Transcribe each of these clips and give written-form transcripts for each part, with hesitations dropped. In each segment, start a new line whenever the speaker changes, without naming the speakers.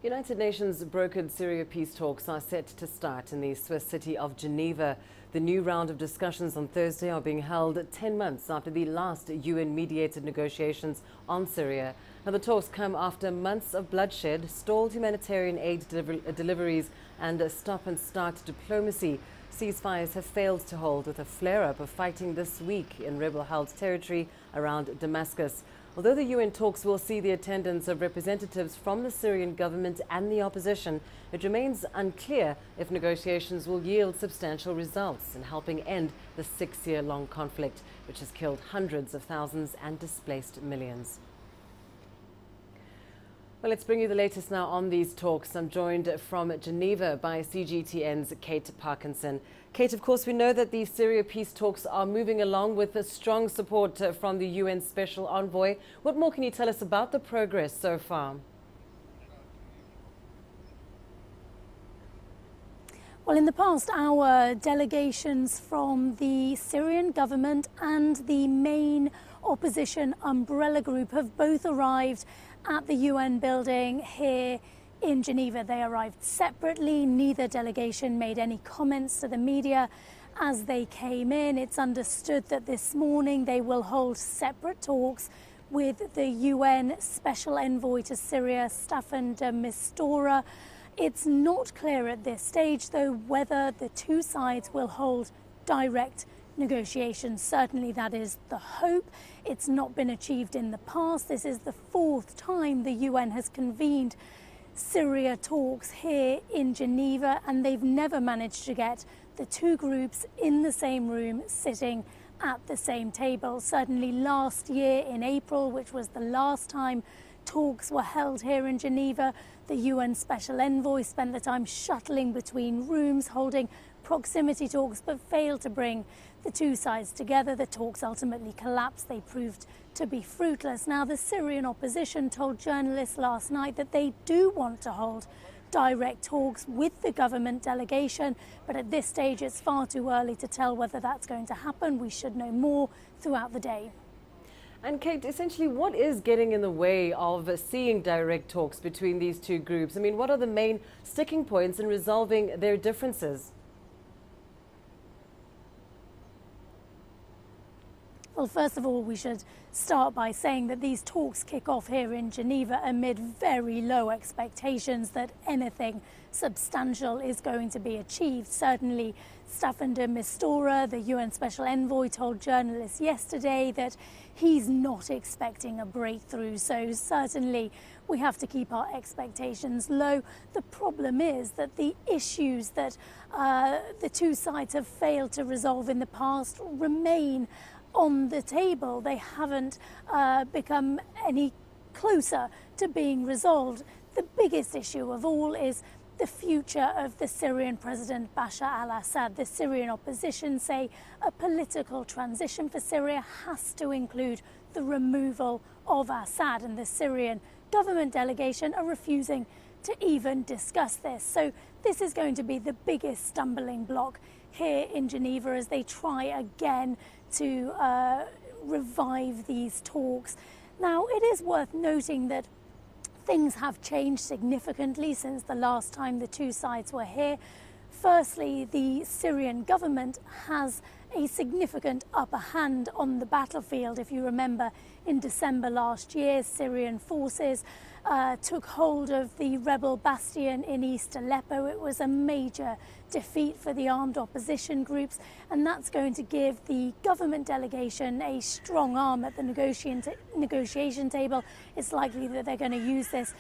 United Nations-brokered Syria peace talks are set to start in the Swiss city of Geneva. The new round of discussions on Thursday are being held 10 months after the last UN-mediated negotiations on Syria. Now, the talks come after months of bloodshed, stalled humanitarian aid deliveries and stop-and-start diplomacy. Ceasefires have failed to hold, with a flare-up of fighting this week in rebel-held territory around Damascus. Although the UN talks will see the attendance of representatives from the Syrian government and the opposition, it remains unclear if negotiations will yield substantial results in helping end the 6-year-long conflict, which has killed hundreds of thousands and displaced millions. Well, let's bring you the latest now on these talks. I'm joined from Geneva by CGTN's Kate Parkinson. Kate, of course, we know that the Syria peace talks are moving along with strong support from the UN Special Envoy. What more can you tell us about the progress so far?
Well, in the past hour, delegations from the Syrian government and the main opposition umbrella group have both arrived at the UN building here in Geneva. They arrived separately. Neither delegation made any comments to the media as they came in. It's understood that this morning they will hold separate talks with the UN Special Envoy to Syria, Staffan de Mistura. It's not clear at this stage, though, whether the two sides will hold direct negotiations. Certainly that is the hope. It's not been achieved in the past. This is the fourth time the UN has convened Syria talks here in Geneva, and they've never managed to get the two groups in the same room sitting at the same table. Certainly last year in April, which was the last time talks were held here in Geneva, the UN Special Envoy spent the time shuttling between rooms, holding proximity talks, but failed to bring the two sides together. The talks ultimately collapsed. They proved to be fruitless. Now, the Syrian opposition told journalists last night that they do want to hold direct talks with the government delegation, but at this stage it's far too early to tell whether that's going to happen. We should know more throughout the day.
And Kate, essentially, what is getting in the way of seeing direct talks between these two groups? I mean, what are the main sticking points in resolving their differences?
Well, first of all, we should start by saying that these talks kick off here in Geneva amid very low expectations that anything substantial is going to be achieved. Certainly, Staffan de Mistura, the UN Special Envoy, told journalists yesterday that he's not expecting a breakthrough. So certainly we have to keep our expectations low. The problem is that the issues that the two sides have failed to resolve in the past remain on the table. They haven't become any closer to being resolved. The biggest issue of all is the future of the Syrian President Bashar al-Assad. The Syrian opposition say a political transition for Syria has to include the removal of Assad, and the Syrian government delegation are refusing to even discuss this. So this is going to be the biggest stumbling block here in Geneva as they try again to revive these talks. Now, it is worth noting that things have changed significantly since the last time the two sides were here. Firstly, the Syrian government has a significant upper hand on the battlefield. If you remember, in December last year, Syrian forces took hold of the rebel bastion in East Aleppo. It was a major defeat for the armed opposition groups, and that's going to give the government delegation a strong arm at the negotiation table. It's likely that they're going to use this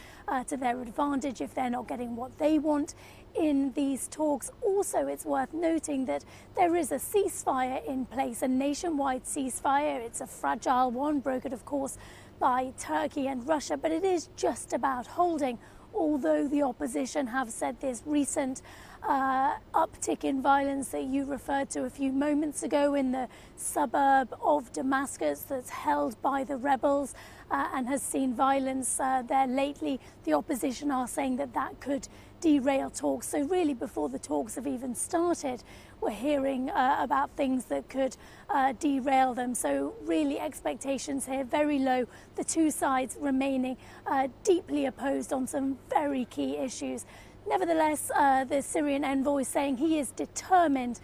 to their advantage if they're not getting what they want in these talks. Also, it's worth noting that there is a ceasefire in place, a nationwide ceasefire. It's a fragile one, brokered, of course, by Turkey and Russia, but it is just about holding, although the opposition have said this recent uptick in violence that you referred to a few moments ago in the suburb of Damascus that's held by the rebels and has seen violence there lately. The opposition are saying that that could derail talks. So really, before the talks have even started, we're hearing about things that could derail them. So really expectations here very low. The two sides remaining deeply opposed on some very key issues. Nevertheless, the Syrian envoy is saying he is determined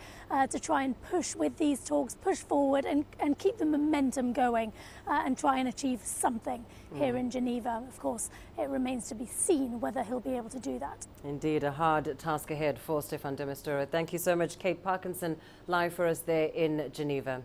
to try and push with these talks, push forward and keep the momentum going and try and achieve something here in Geneva. Of course, it remains to be seen whether he'll be able to do that.
Indeed, a hard task ahead for Stefan de Mistura. Thank you so much, Kate Parkinson, live for us there in Geneva.